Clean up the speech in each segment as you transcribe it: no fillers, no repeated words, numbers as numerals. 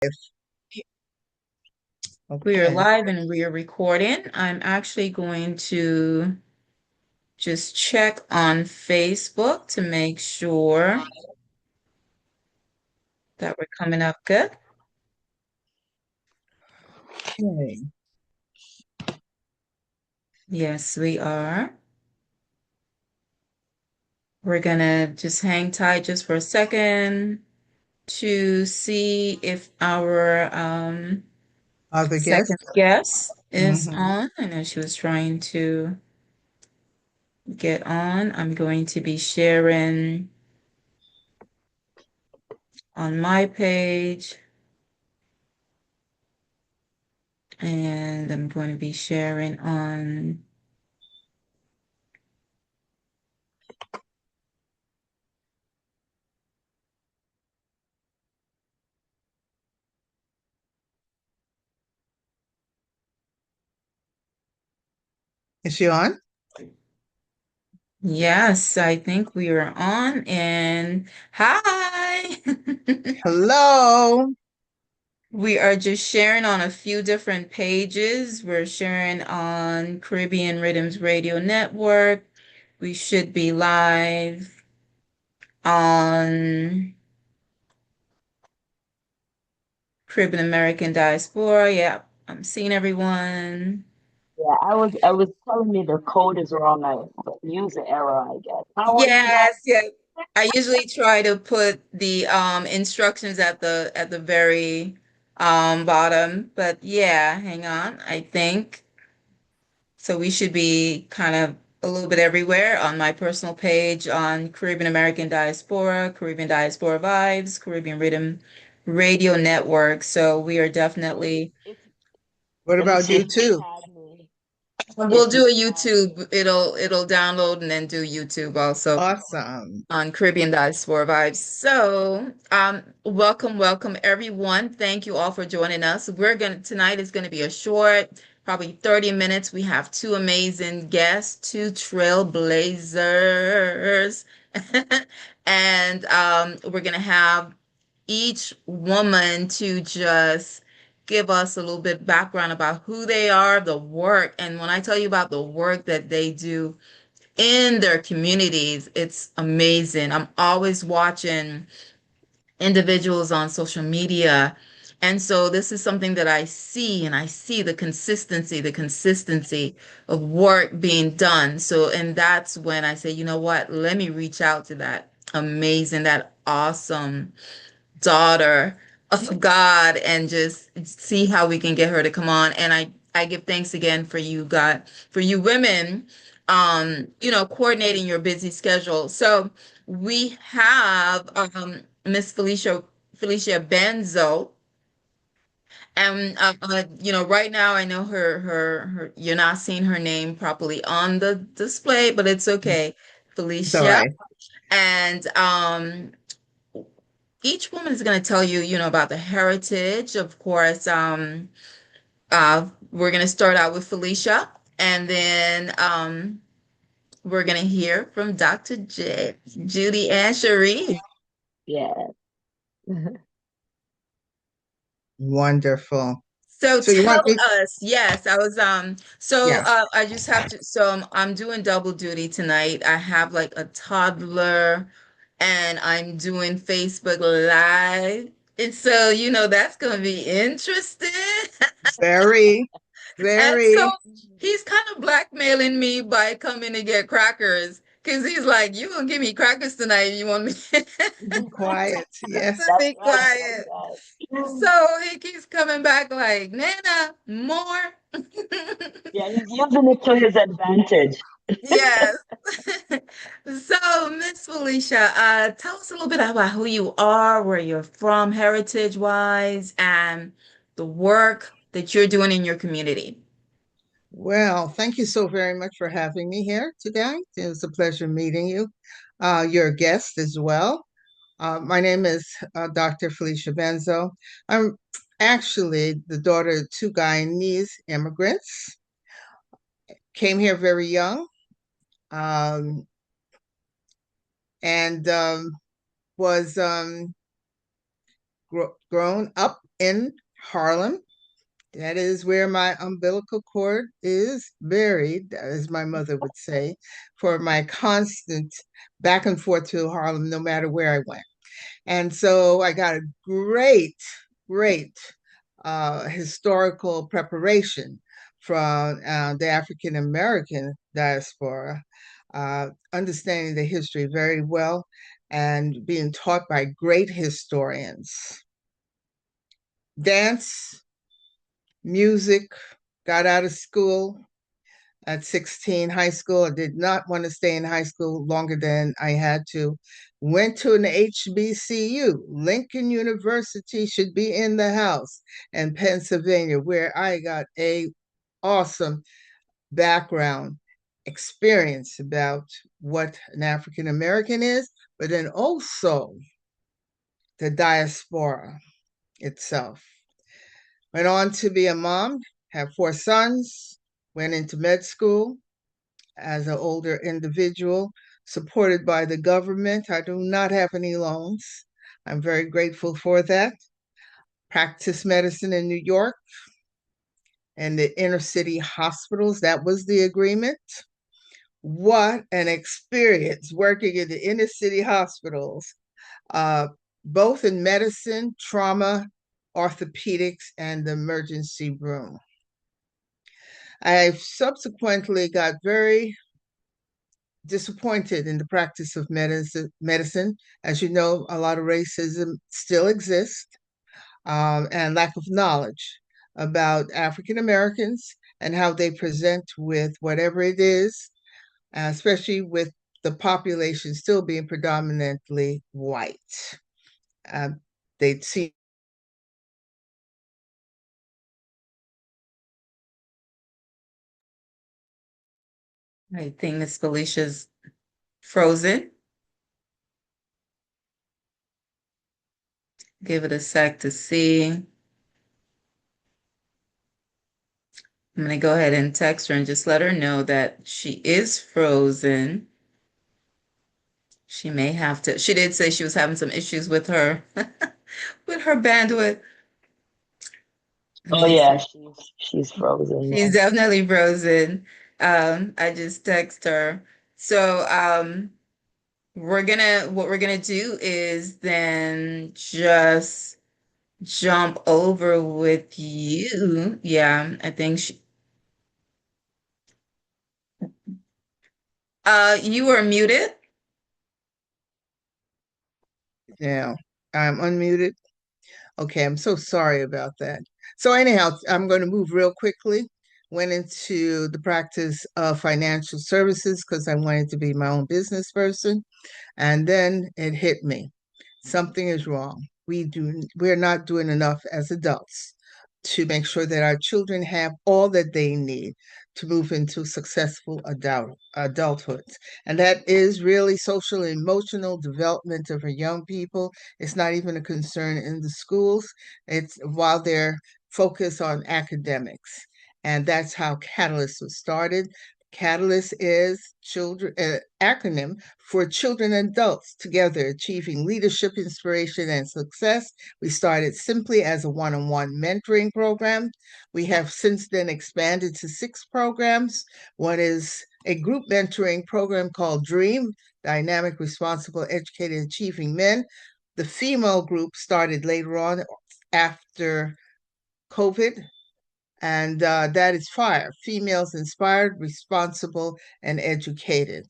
We are Okay. live and we are recording. I'm actually going to just check on Facebook to make sure that we're coming up good. Okay. Yes, we are. We're gonna just hang tight just for a second to see if our Other second guests? guest is Hmm. on. I know she was trying to get on. I'm going to be sharing on my page. And I'm going to be sharing on, Is she on? yes, I think we are on. And hi! Hello. We are just sharing on a few different pages. We're sharing on Caribbean Rhythms Radio Network. We should be live on Caribbean American Diaspora. Yeah, I'm seeing everyone. Yeah, I was telling me the code is wrong. I user error, I guess. How are you guys? Yes, yes. I usually try to put the instructions at the very bottom, but yeah, hang on. I think so we should be kind of a little bit everywhere on my personal page on Caribbean American Diaspora, Caribbean Diaspora Vibes, Caribbean Rhythm Radio Network. So we are definitely It's What about Felicia. you If you too? tag me, we'll if do you a tag me, YouTube. It'll download and then do YouTube also. Awesome. On Caribbean Diaspora Vibes. So, welcome everyone. Thank you all for joining us. Tonight is gonna be a short, probably 30 minutes. We have two amazing guests, two trailblazers. And we're gonna have each woman to just give us a little bit background about who they are, the work. And when I tell you about the work that they do, in their communities. It's amazing. I'm always watching individuals on social media. And so this is something that I see, and I see the consistency of work being done. So, and that's when I say, you know what, let me reach out to that amazing, that awesome daughter of God and just see how we can get her to come on. And I give thanks again for you, God, for you women, coordinating your busy schedule. So we have Miss Felicia Benzo. And right now I know her you're not seeing her name properly on the display, but it's okay. It's all Felicia. right. And each woman is going to tell you, about the heritage. Of course, we're going to start out with Felicia, and then we're going to hear from Dr. Judy and Sheree. yeah. Wonderful. So So you tell want me? us, yes, I was so Yeah. I just have to so I'm doing double duty tonight. I have like a toddler and I'm doing Facebook Live. And so, that's gonna be interesting. Very, And so very. he's kind of blackmailing me by coming to get crackers because he's like, "You gonna give me crackers tonight? You want me Be quiet. Yes. to That's be right. That's quiet?" right. So he keeps coming back like, "Nana, more." Yeah, he's using it to his advantage. Yes. So, Miss Felicia, tell us a little bit about who you are, where you're from, heritage-wise, and the work that you're doing in your community. Well, thank you so very much for having me here today. It was a pleasure meeting you. Your guest as well. My name is Dr. Felicia Benzo. I'm actually the daughter of two Guyanese immigrants. Came here very young, um, and was grown up in Harlem. That is where my umbilical cord is buried, as my mother would say, for my constant back and forth to Harlem, no matter where I went. And so I got a great historical preparation from the African American diaspora, understanding the history very well and being taught by great historians. Dance, music, got out of school at 16, high school. I did not want to stay in high school longer than I had to. Went to an HBCU. Lincoln University should be in the house in Pennsylvania, where I got a awesome background experience about what an African American is, but then also the diaspora itself. Went on to be a mom, have 4 sons, went into med school as an older individual, supported by the government. I do not have any loans. I'm very grateful for that. Practiced medicine in New York and the inner city hospitals. That was the agreement. What an experience working in the inner city hospitals, uh, both in medicine, trauma, orthopedics, and the emergency room. I subsequently got very disappointed in the practice of medicine. As you know, a lot of racism still exists, and lack of knowledge about African Americans and how they present with whatever it is, especially with the population still being predominantly white. Uh, they'd see. I think Miss Felicia's frozen. Give it a sec to see. I'm going to go ahead and text her and just let her know that she is frozen. She may have to. She did say she was having some issues with her with her bandwidth. Let Oh me yeah, see. she's frozen. She's Yes. definitely frozen. I just text her. So what we're gonna do is then just jump over with you. Yeah, I think you were muted. Now, I'm unmuted. Okay, I'm so sorry about that. So, anyhow, I'm going to move real quickly. Went into the practice of financial services because I wanted to be my own business person. And then it hit me. Something is wrong. We're not doing enough as adults to make sure that our children have all that they need to move into successful adulthood. And that is really social and emotional development of our young people. It's not even a concern in the schools. It's while they're focused on academics. And that's how Catalyst was started. Catalyst is children acronym for children and adults together achieving leadership, inspiration, and success. We started simply as a one-on-one mentoring program. We have since then expanded to 6 programs. One is a group mentoring program called Dream, Dynamic, Responsible, Educated, Achieving Men. The female group started later on after COVID, and that is FIRE, Females Inspired, Responsible, and Educated.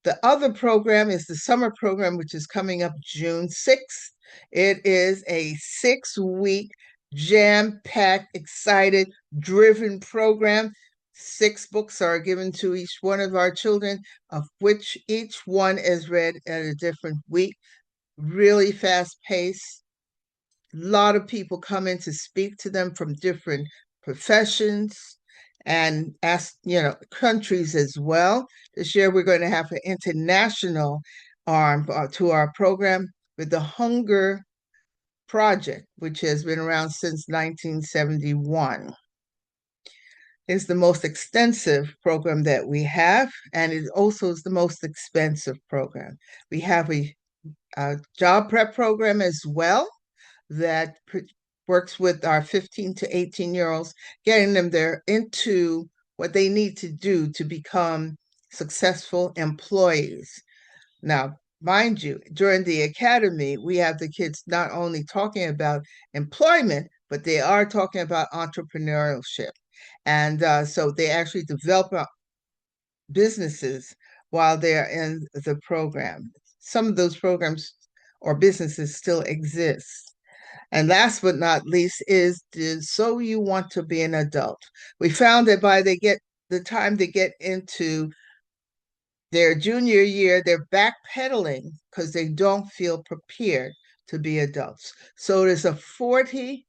The other program is the summer program, which is coming up June 6th. It is a 6-week, jam-packed, excited, driven program. 6 books are given to each one of our children, of which each one is read at a different week. Really fast paced. A lot of people come in to speak to them from different professions and countries as well. This year we're going to have an international arm to our program with the Hunger Project, which has been around since 1971. It's the most extensive program that we have, and it also is the most expensive program. We have a job prep program as well that works with our 15 to 18-year-olds, getting them there into what they need to do to become successful employees. Now, mind you, during the academy, we have the kids not only talking about employment, but they are talking about entrepreneurship. And so they actually develop businesses while they're in the program. Some of those programs or businesses still exist. And last but not least is the So You Want to Be an Adult. We found that by the time they get into their junior year, they're backpedaling because they don't feel prepared to be adults. So it is a 40-month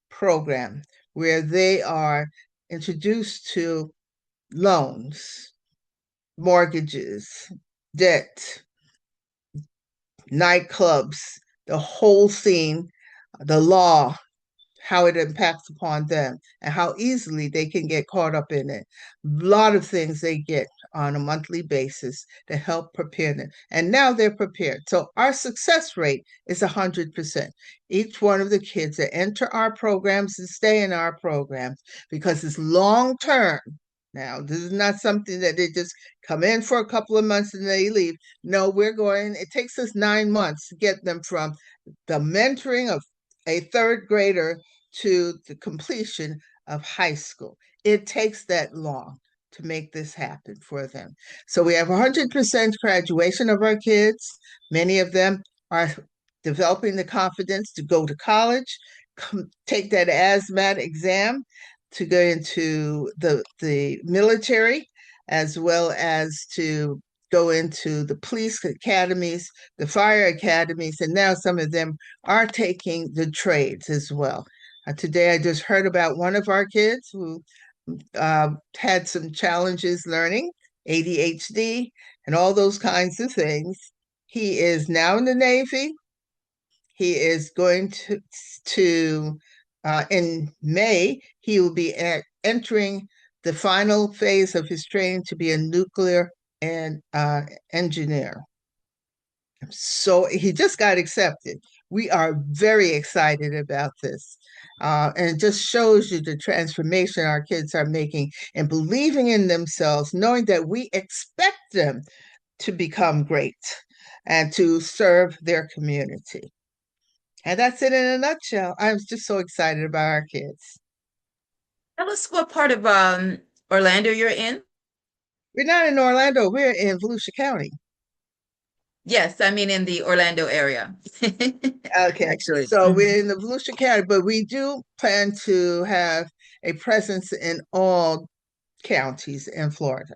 program where they are introduced to loans, mortgages, debt, nightclubs, the whole scene, the law, how it impacts upon them, and how easily they can get caught up in it. A lot of things they get on a monthly basis to help prepare them. And now they're prepared. So our success rate is 100%. Each one of the kids that enter our programs and stay in our programs because it's long term. Now, this is not something that they just come in for a couple of months and they leave. No, it takes us 9 months to get them from the mentoring of a third grader to the completion of high school. It takes that long to make this happen for them. So we have 100% graduation of our kids. Many of them are developing the confidence to go to college, take that ASMAT exam to go into the military, as well as to go into the police academies, the fire academies, and now some of them are taking the trades as well. Today, I just heard about one of our kids who had some challenges learning, ADHD, and all those kinds of things. He is now in the Navy. He is going to in May, he will be entering the final phase of his training to be a nuclear and engineer. So he just got accepted. We are very excited about this. And it just shows you the transformation our kids are making and believing in themselves, knowing that we expect them to become great and to serve their community. And that's it in a nutshell. I'm just so excited about our kids. Tell us what part of Orlando you're in. We're not in Orlando, we're in Volusia County. Yes, I mean in the Orlando area. Okay, Actually. so Mhm. we're in the Volusia County, but we do plan to have a presence in all counties in Florida.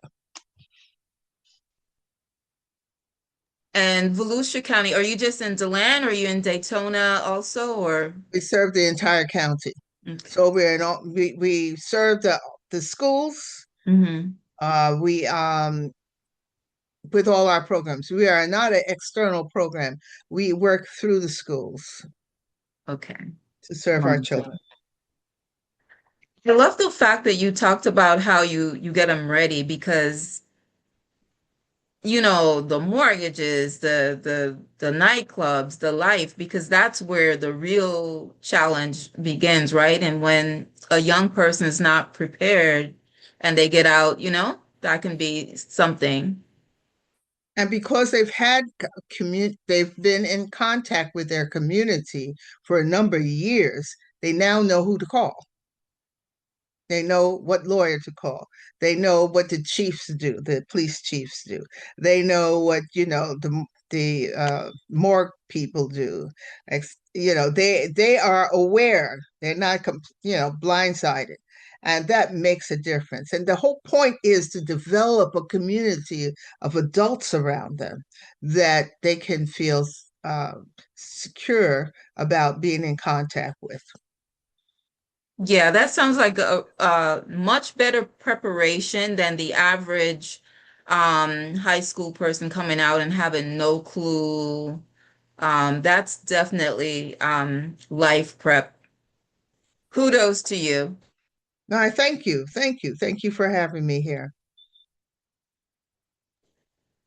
And Volusia County, are you just in DeLand or are you in Daytona also or We serve the entire county. okay. So we're in all, we serve the schools. Hmm. We with all our programs. We are not an external program. We work through the schools Okay. to serve our Wonderful. children. I love the fact that you talked about how you get them ready because the mortgages, the nightclubs, the life, because that's where the real challenge begins, right? And when a young person is not prepared and they get out, that can be something. And because they've been in contact with their community for a number of years, they now know who to call. They know what lawyer to call. They know what the chiefs do, the police chiefs do. They know what, the morgue people do. They are aware. They're not blindsided. And that makes a difference. And the whole point is to develop a community of adults around them that they can feel secure about being in contact with. Yeah, that sounds like a much better preparation than the average high school person coming out and having no clue. That's definitely life prep. Kudos to you. No, I thank you. Thank you. Thank you for having me here.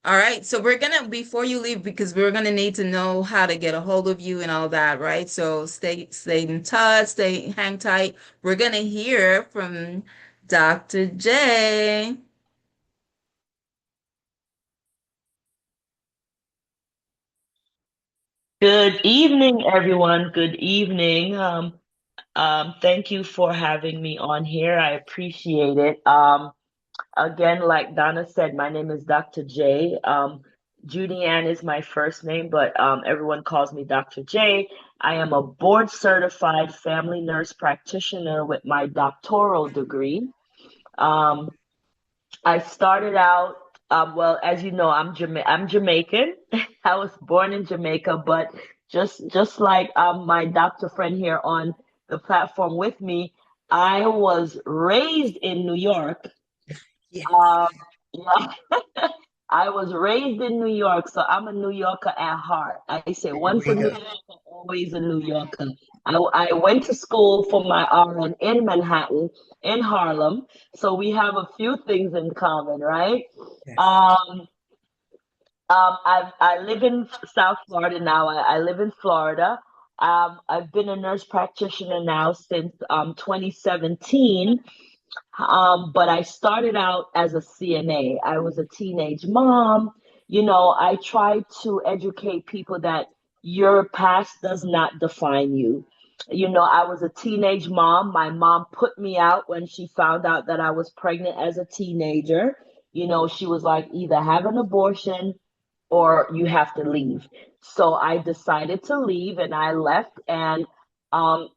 All right. So we're gonna, before you leave, because we're gonna need to know how to get a hold of you and all that, right? So stay in touch, hang tight. We're gonna hear from Dr. J. Good evening, everyone. Good evening. Thank you for having me on here. I appreciate it. Again, like Donna said, my name is Dr. J. Judy Ann is my first name, but everyone calls me Dr. J. I am a board certified family nurse practitioner with my doctoral degree. Um, I started out, well, as you know, I'm Jamaican. I was born in Jamaica, but just like my doctor friend here on the platform with me, I was raised in New York. Yes. Um, yeah, I was raised in New York, so I'm a New Yorker at heart. I say There once we a New go. Yorker, always a New Yorker. I went to school for my RN in Manhattan, in Harlem, so we have a few things in common, right? Yes. Um, I live in South Florida now. I live in Florida. I've been a nurse practitioner now since 2017. But I started out as a CNA. I was a teenage mom. You know, I tried to educate people that your past does not define you. You know, I was a teenage mom. My mom put me out when she found out that I was pregnant as a teenager. You know, she was like, either have an abortion or you have to leave. So I decided to leave and I left. And um,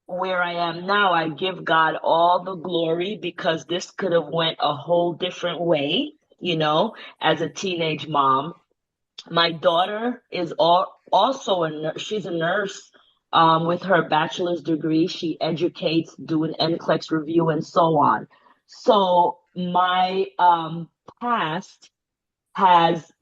where I am now, I give God all the glory because this could have went a whole different way, you know, as a teenage mom. My daughter is also a nurse. She's a nurse with her bachelor's degree. She educates, doing NCLEX review and so on. So my past has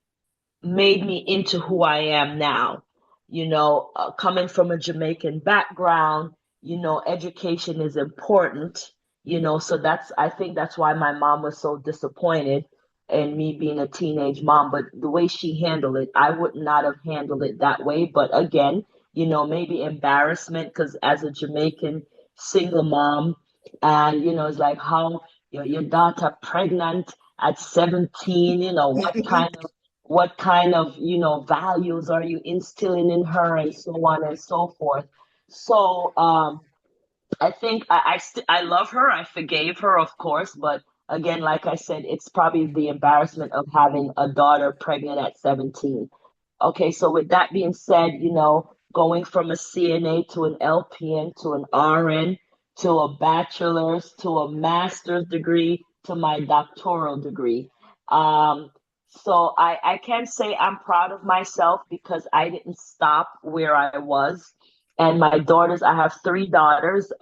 made me into who I am now. You know, coming from a Jamaican background, you know, education is important, you know, so I think that's why my mom was so disappointed in me being a teenage mom. But the way she handled it, I would not have handled it that way. But again, you know, maybe embarrassment because as a Jamaican single mom, and, you know, it's like how your daughter pregnant at 17, you know, what kind of values are you instilling in her and so on and so forth. So I think I love her. I forgave her, of course, but again, like I said, it's probably the embarrassment of having a daughter pregnant at 17. Okay, so with that being said, you know, going from a CNA to an LPN to an RN to a bachelor's to a master's degree to my doctoral degree. Um, so I can say I'm proud of myself because I didn't stop where I was. And my daughters, I have three daughters.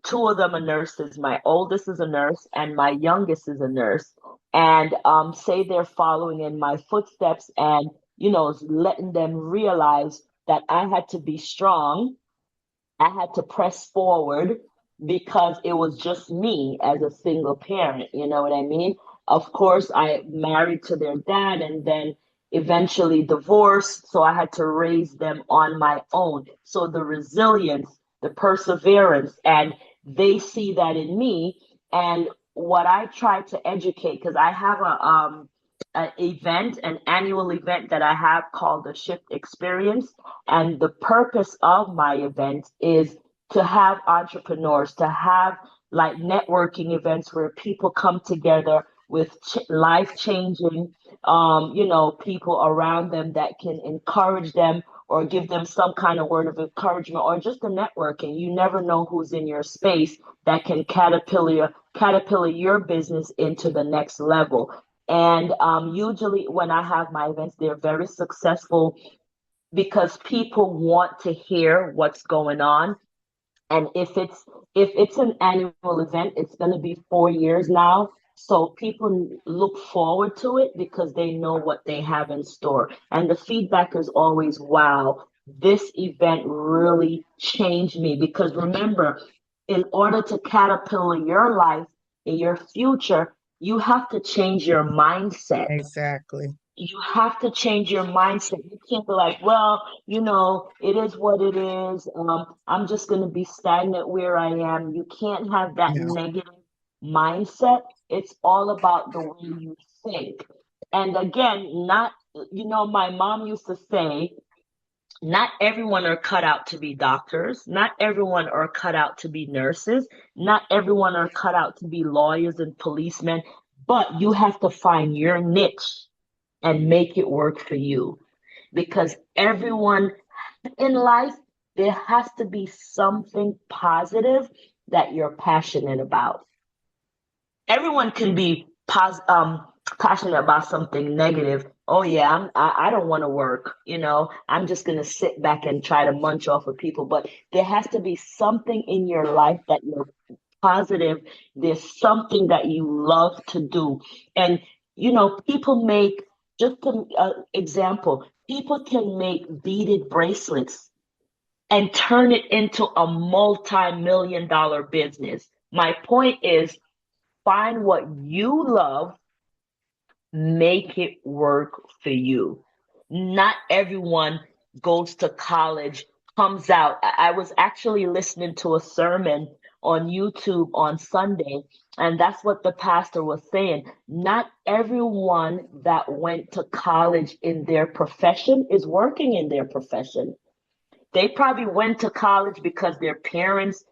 Two of them are nurses. My oldest is a nurse, and my youngest is a nurse. And say they're following in my footsteps, and letting them realize that I had to be strong. I had to press forward because it was just me as a single parent. You know what I mean? Of course, I married to their dad and then eventually divorced. So I had to raise them on my own. So the resilience, the perseverance, and they see that in me. And what I try to educate, because I have an event, an annual event that I have called the Shift Experience. And the purpose of my event is to have entrepreneurs, to have like networking events where people come together with life changing, people around them that can encourage them or give them some kind of word of encouragement or just the networking. You never know who's in your space that can caterpillar your business into the next level. And usually, when I have my events, they're very successful because people want to hear what's going on. And if it's an annual event, it's going to be 4 years now. So people look forward to it because they know what they have in store. And the feedback is always, wow, this event really changed me. Because remember, in order to caterpillar your life in your future, you have to change your mindset. Exactly. You have to change your mindset. You can't be like, well, it is what it is. I'm just going to be stagnant where I am. You can't have that No. negative mindset. It's all about the way you think. And again, my mom used to say, not everyone are cut out to be doctors. Not everyone are cut out to be nurses. Not everyone are cut out to be lawyers and policemen. But you have to find your niche and make it work for you. Because everyone in life, there has to be something positive that you're passionate about. Everyone can be passionate about something negative. Oh yeah, I don't want to work. I'm just gonna sit back and try to munch off of people. But there has to be something in your life that you're positive. There's something that you love to do, and people make, just an example. People can make beaded bracelets and turn it into a multi-million dollar business. My point is, find what you love, make it work for you. Not everyone goes to college, comes out. I was actually listening to a sermon on YouTube on Sunday, and that's what the pastor was saying. Not everyone that went to college in their profession is working in their profession. They probably went to college because their parents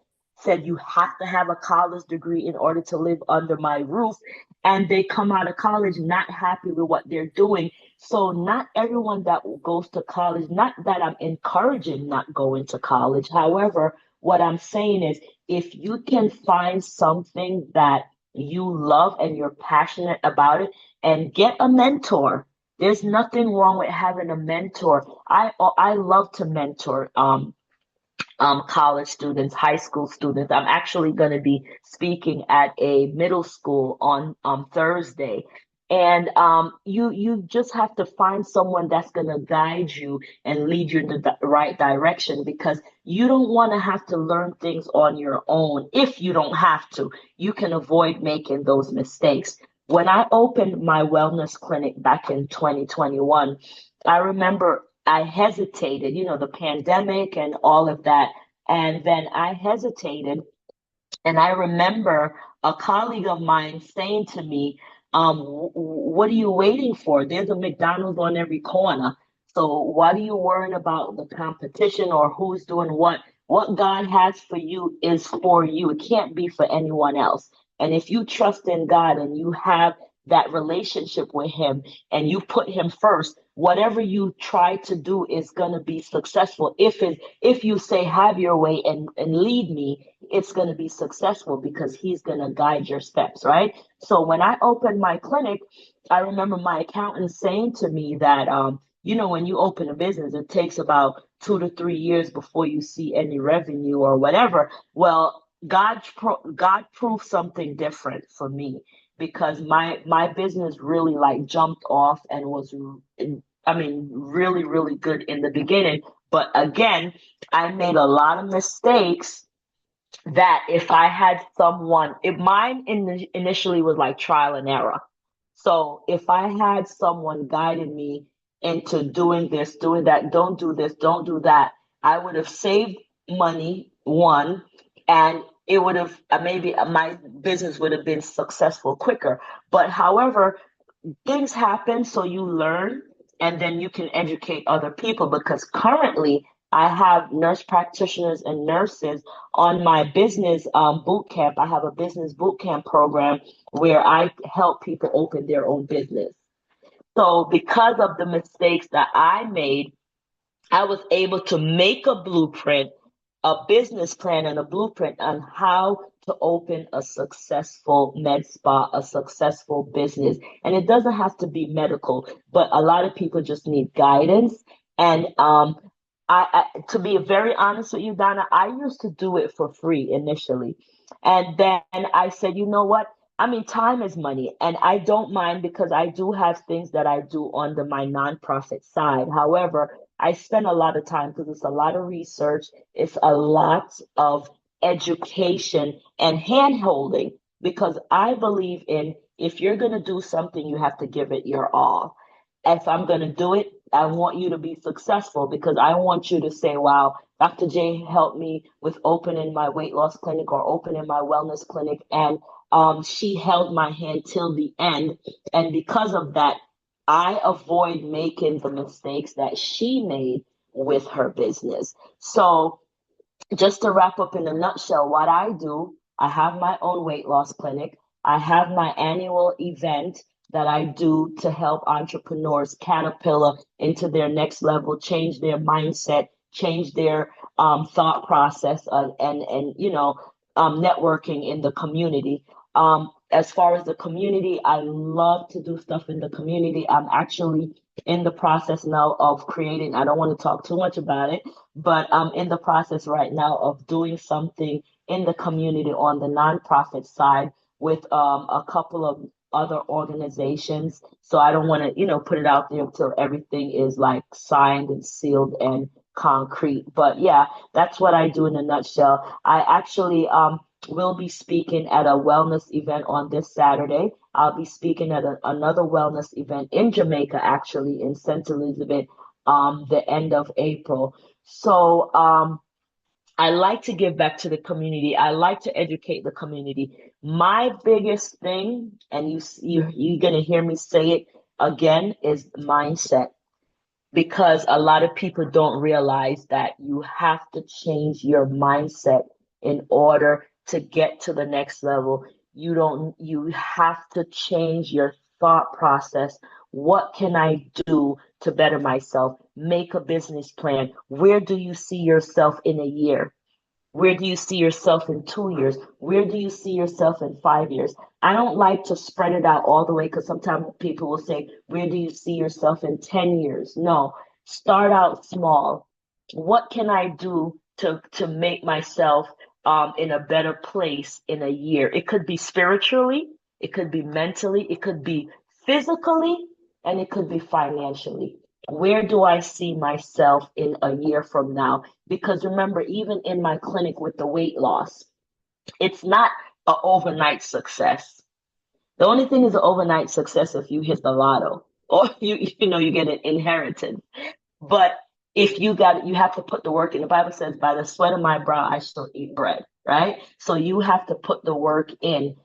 said you have to have a college degree in order to live under my roof. And they come out of college not happy with what they're doing. So, not everyone that goes to college, not that I'm encouraging not going to college. However, what I'm saying is, if you can find something that you love and you're passionate about it, and get a mentor. There's nothing wrong with having a mentor. I love to mentor college students, high school students. I'm actually going to be speaking at a middle school on Thursday. And you just have to find someone that's going to guide you and lead you in the right direction, because you don't want to have to learn things on your own. If you don't have to, you can avoid making those mistakes. When I opened my wellness clinic back in 2021, I remember I hesitated, the pandemic and all of that. And then I hesitated. And I remember a colleague of mine saying to me, what are you waiting for? There's a McDonald's on every corner. So what are you worrying about the competition or who's doing what? What God has for you is for you. It can't be for anyone else. And if you trust in God and you have that relationship with Him and you put Him first, whatever you try to do is going to be successful. If you say, have your way and lead me, it's going to be successful because He's going to guide your steps, right? So when I opened my clinic, I remember my accountant saying to me that, when you open a business, it takes about 2 to 3 years before you see any revenue or whatever. Well, God proved something different for me, because my business really like jumped off and was, I mean, really, really good in the beginning. But again, I made a lot of mistakes that if I had someone, if mine initially was like trial and error. So if I had someone guiding me into doing this, doing that, don't do this, don't do that, I would have saved money, one, and it would have maybe my business would have been successful quicker. But however, things happen, so you learn, and then you can educate other people, because currently I have nurse practitioners and nurses on my business boot camp. I have a business boot camp program where I help people open their own business. So because of the mistakes that I made, I was able to make a blueprint, a business plan, and a blueprint on how to open a successful med spa, a successful business. And it doesn't have to be medical, but a lot of people just need guidance. And to be very honest with you, Donna, I used to do it for free initially. And then I said, you know what? I mean, time is money, and I don't mind because I do have things that I do under my nonprofit side. However, I spend a lot of time because it's a lot of research, it's a lot of education and hand holding, because I believe in if you're going to do something, you have to give it your all. If I'm going to do it, I want you to be successful because I want you to say, wow, Dr. J helped me with opening my weight loss clinic or opening my wellness clinic. And she held my hand till the end. And because of that, I avoid making the mistakes that she made with her business. So just to wrap up in a nutshell, what I do, I have my own weight loss clinic. I have my annual event that I do to help entrepreneurs caterpillar into their next level, change their mindset, change their thought process, and networking in the community. As far as the community, I love to do stuff in the community. I'm actually in the process now of creating. I don't want to talk too much about it, but I'm in the process right now of doing something in the community on the nonprofit side with a couple of other organizations. So I don't want to, put it out there until everything is like signed and sealed and concrete. But yeah, that's what I do in a nutshell. I actually will be speaking at a wellness event on this Saturday. I'll be speaking at another wellness event in Jamaica, actually in St. Elizabeth, the end of April. So I like to give back to the community. I like to educate the community. My biggest thing, and you're gonna hear me say it again, is mindset. Because a lot of people don't realize that you have to change your mindset in order to get to the next level. You have to change your thought process. What can I do to better myself? Make a business plan. Where do you see yourself in a year? Where do you see yourself in 2 years? Where do you see yourself in 5 years? I don't like to spread it out all the way because sometimes people will say, where do you see yourself in 10 years? No, start out small. What can I do to make myself in a better place in a year? It could be spiritually, it could be mentally, it could be physically, and it could be financially. Where do I see myself in a year from now? Because remember, even in my clinic with the weight loss, it's not an overnight success. The only thing is an overnight success if you hit the lotto or you get an inheritance. But if you have to put the work in. The Bible says, by the sweat of my brow, I shall eat bread, right? So you have to put the work in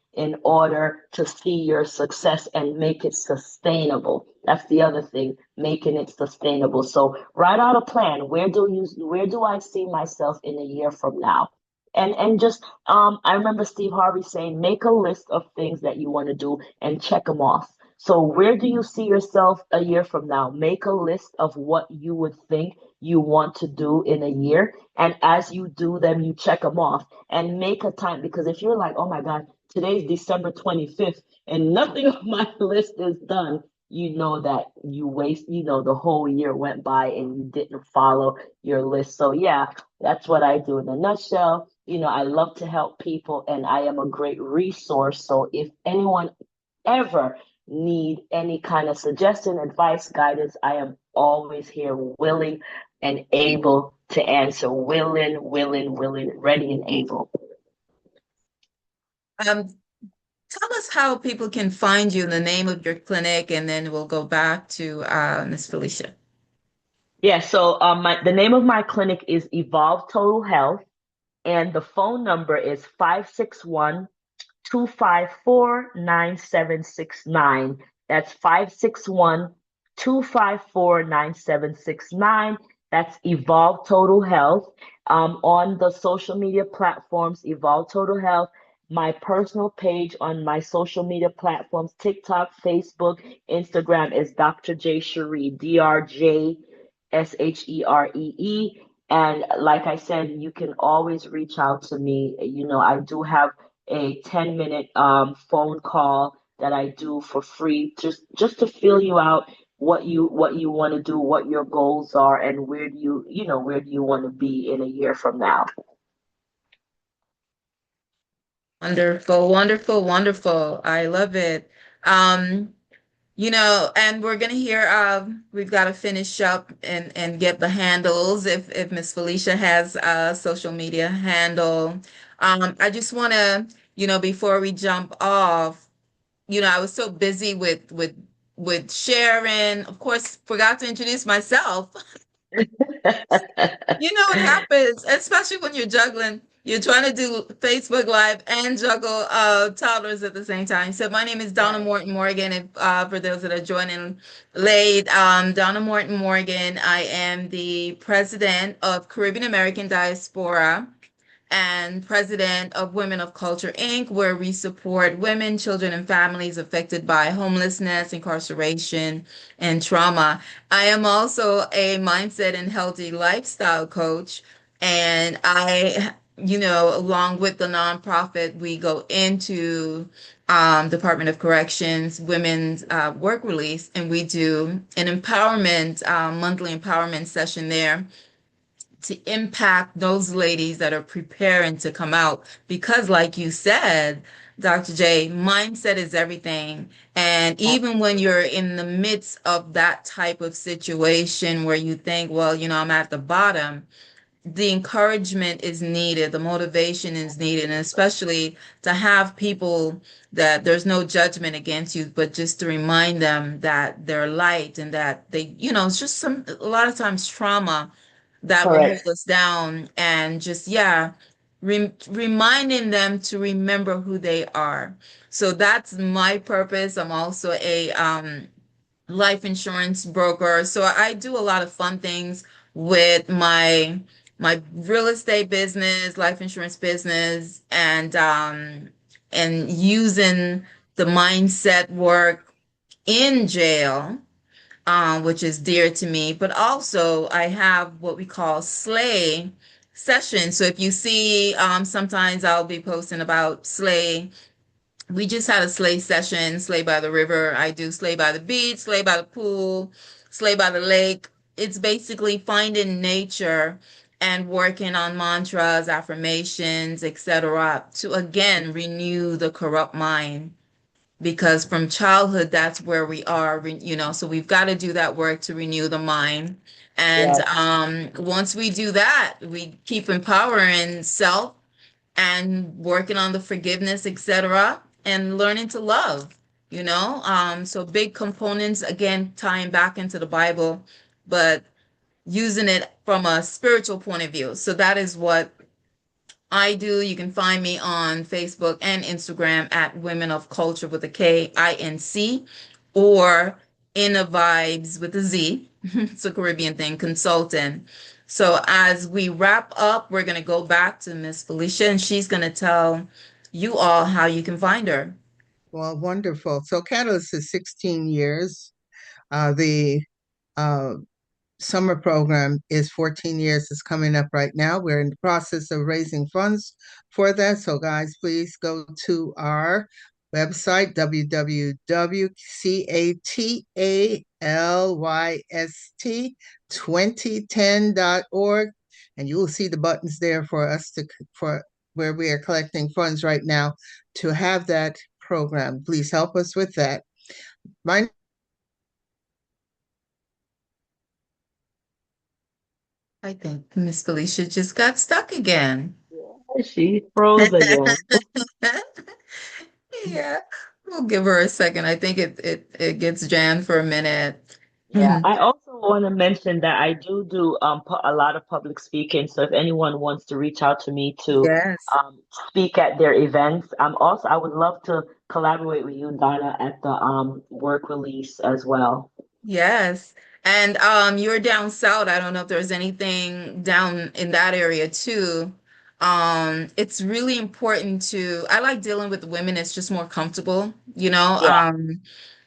order to see your success and make it sustainable. That's the other thing, making it sustainable. So write out a plan. Where do I see myself in a year from now? And just I remember Steve Harvey saying, make a list of things that you want to do and check them off. So where do you see yourself a year from now? Make a list of what you would think you want to do in a year. And as you do them, you check them off and make a time. Because if you're like, oh my God, today's December 25th and nothing on my list is done, you know that the whole year went by and you didn't follow your list. So yeah, that's what I do in a nutshell. I love to help people and I am a great resource. So if anyone ever need any kind of suggestion, advice, guidance, I am always here, willing and able to answer. Willing, ready and able. Um, Tell us how people can find you, the name of your clinic, and then we'll go back to Miss Felicia. Yeah, so the name of my clinic is Evolve Total Health, and the phone number is 561-254-9769. That's 561-254-9769. That's Evolve Total Health. On the social media platforms, Evolve Total Health. My personal page on my social media platforms, TikTok, Facebook, Instagram is Dr. J Sheree, DrJSheree. And like I said, you can always reach out to me. I do have a 10-minute phone call that I do for free, just to feel you out, what you want to do, what your goals are, and where do you want to be in a year from now. Wonderful, wonderful, wonderful. I love it. Um, and we're gonna hear we've got to finish up and get the handles if Miss Felicia has a social media handle. I just wanna, before we jump off, I was so busy with sharing. Of course, forgot to introduce myself. You know what happens, especially when you're juggling. You're trying to do Facebook Live and juggle toddlers at the same time. So my name is Donna Right. Morton Morgan. If, for those that are joining late, Donna Morton Morgan. I am the president of Caribbean American Diaspora and president of Women of Culture, Inc., where we support women, children, and families affected by homelessness, incarceration, and trauma. I am also a mindset and healthy lifestyle coach, and along with the nonprofit, we go into Department of Corrections, women's work release, and we do an empowerment, monthly empowerment session there to impact those ladies that are preparing to come out. Because, like you said, Dr. J, mindset is everything. And even when you're in the midst of that type of situation where you think, well, I'm at the bottom, the encouragement is needed, the motivation is needed, and especially to have people that there's no judgment against you, but just to remind them that they're light and that it's just a lot of times trauma that will hold Correct. us down and just, yeah, reminding them to remember who they are. So that's my purpose. I'm also a life insurance broker. So I do a lot of fun things with my real estate business, life insurance business, and using the mindset work in jail, which is dear to me. But also, I have what we call slay sessions. So if you see, sometimes I'll be posting about slay. We just had a slay session, slay by the river. I do slay by the beach, slay by the pool, slay by the lake. It's basically finding nature and working on mantras, affirmations, etc., to again renew the corrupt mind, because from childhood that's where we are, so we've got to do that work to renew the mind. And Yes. once we do that, we keep empowering self and working on the forgiveness, etc., and learning to love, so big components, again tying back into the Bible, but using it from a spiritual point of view. So that is what I do. You can find me on Facebook and Instagram at Women of Culture with a KINC, or Inner Vibes with a Z. It's a Caribbean thing, consultant. So as we wrap up, we're going to go back to Miss Felicia, and she's going to tell you all how you can find her. Well, wonderful. So Catalyst is 16 years. The uh, summer program is 14 years. It's coming up right now. We're in the process of raising funds for that. So, guys, please go to our website, www.catalyst2010.org, and you will see the buttons there for us for where we are collecting funds right now to have that program. Please help us with that. My I think Miss Felicia just got stuck again. Yeah, she froze again. Yeah, we'll give her a second. I think it gets jammed for a minute. Yeah, I also want to mention that I do a lot of public speaking. So if anyone wants to reach out to me to Yes. speak at their events, I would love to collaborate with you, Donna, at the work release as well. Yes. And you're down south. I don't know if there's anything down in that area too. It's really important I like dealing with women. It's just more comfortable, Yeah.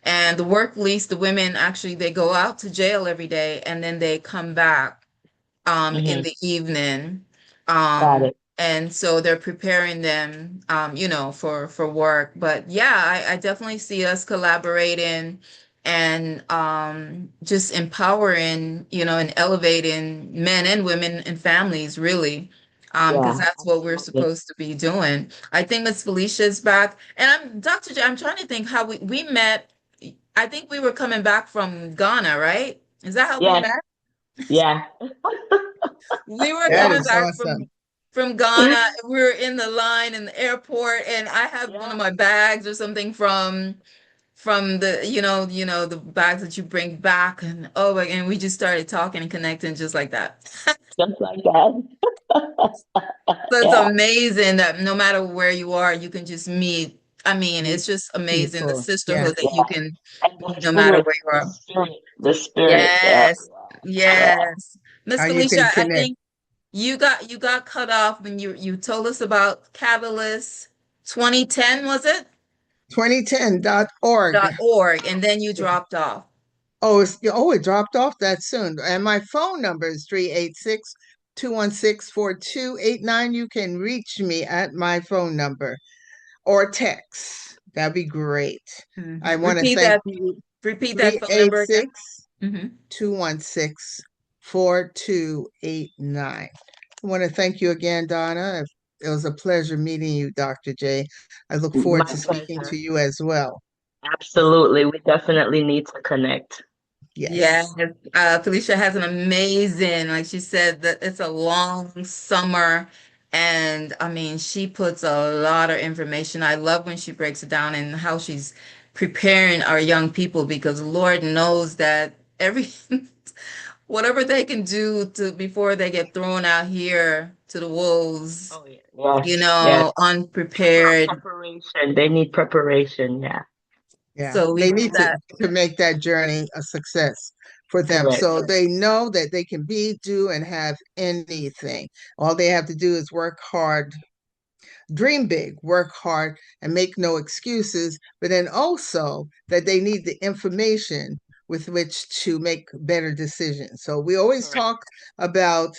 and the work release, the women actually they go out to jail every day and then they come back in Hmm. the evening. Got it. And so they're preparing them, for work. But yeah, I definitely see us collaborating and just empowering, and elevating men and women and families, really. Because Yeah, that's what we're absolutely. supposed to be doing. I think Miss Felicia's back. And Dr. J, I'm trying to think how we met. I think we were coming back from Ghana, right? Is that how we Yes. met? Yeah. We were That coming is back awesome. from Ghana. We were in the line in the airport, and I had one of Yeah, my bags or something from the the bags that you bring back, and oh my, and we just started talking and connecting just like that. just like that. So it's Yeah, amazing that no matter where you are, you can just meet. I mean, Meet it's just amazing the people. Yeah. sisterhood that you yeah. can And meet the no matter spirit, where you the are. spirit, the spirit. Yeah, Yes, yeah. yes. Miss How you Felicia, can I connect. think you got cut off when you told us about Catalyst 2010, was it? 2010.org. .org, and then you dropped off. It dropped off that soon. And my phone number is 386-216-4289. You can reach me at my phone number or text. That'd be great. I want to Repeat thank that. you. Repeat that phone number again. 386 Hmm. 216 4289. I want to thank you again, Donna. It was a pleasure meeting you, Dr. J. I look forward My to speaking to pleasure. you as well. Absolutely. We definitely need to connect. Yeah, Yes. Felicia has an amazing, like she said, that it's a long summer. And I mean, she puts a lot of information. I love when she breaks it down and how she's preparing our young people because Lord knows that every whatever they can do to before they get thrown out here to the wolves, Oh, yeah. Yes, yes. unprepared. Preparation. They need preparation. Yeah, Yeah, So we they do need to that. to make that journey a success for them, correct. so they know that they can be, do, and have anything. All they have to do is work hard, dream big, work hard, and make no excuses, but then also that they need the information with which to make better decisions. So we always Correct. talk about,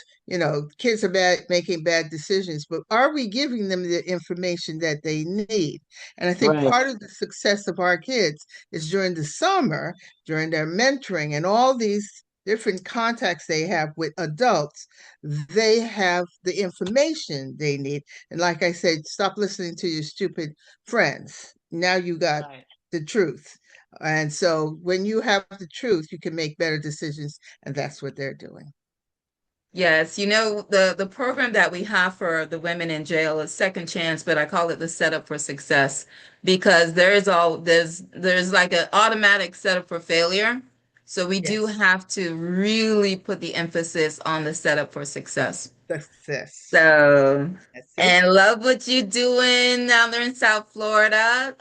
kids are bad making bad decisions, but are we giving them the information that they need? And I think Right, part of the success of our kids is during the summer, during their mentoring and all these different contacts they have with adults, they have the information they need. And like I said, stop listening to your stupid friends. Now you got right. the truth. And so when you have the truth, you can make better decisions. And that's what they're doing. Yes, the program that we have for the women in jail is Second Chance, but I call it the setup for success because there's like an automatic setup for failure. So we do Yes. have to really put the emphasis on the setup for success. Success. So, That's it. and love what you're doing down there in South Florida.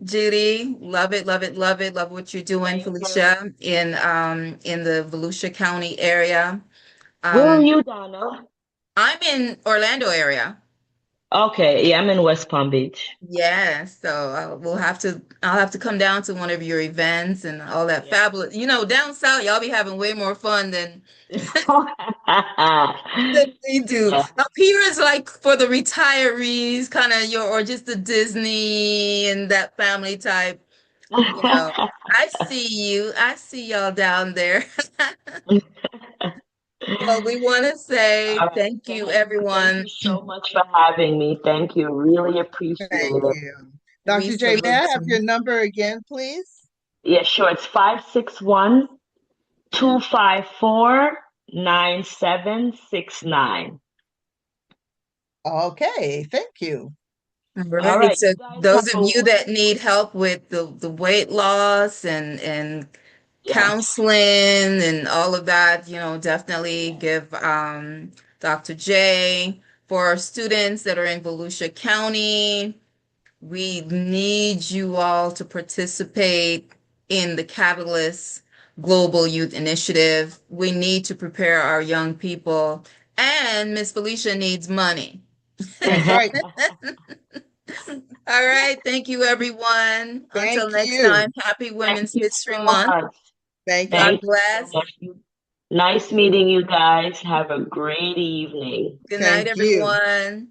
Judy, love it, love it, love it, love what you're doing, Thank you. Felicia, in the Volusia County area. Where are Um, you, Donna? I'm in Orlando area. Okay, yeah, I'm in West Palm Beach. Yeah, so I'll have to come down to one of your events and all that Yeah. fabulous. Down south, y'all be having way more fun than Yeah. than we do. Up here is like for the retirees, kind of or just the Disney and that family type, you know. I see you. I see y'all down there. Well, we want to say All right. thank you, Thank you everyone. so much for having me. Thank you. Really appreciate Thank it. you. We Dr. J, may I salute have your you. number again, please? Yeah, sure. It's 561-254-9769. Okay, thank you. All All right. right. So You guys have those a of you that wonderful. need help with the weight loss and Yes. counseling and all of that, definitely Yes. give Dr. J. For our students that are in Volusia County, we need you all to participate in the Catalyst Global Youth Initiative. We need to prepare our young people, and Miss Felicia needs money. That's right. All right. Thank you, everyone. Until Thank next time, you. happy Thank Women's you History so Month. much. Thank God you. Thank you so bless. much. Nice meeting you guys. Have a great evening. Good night, Thank you. everyone.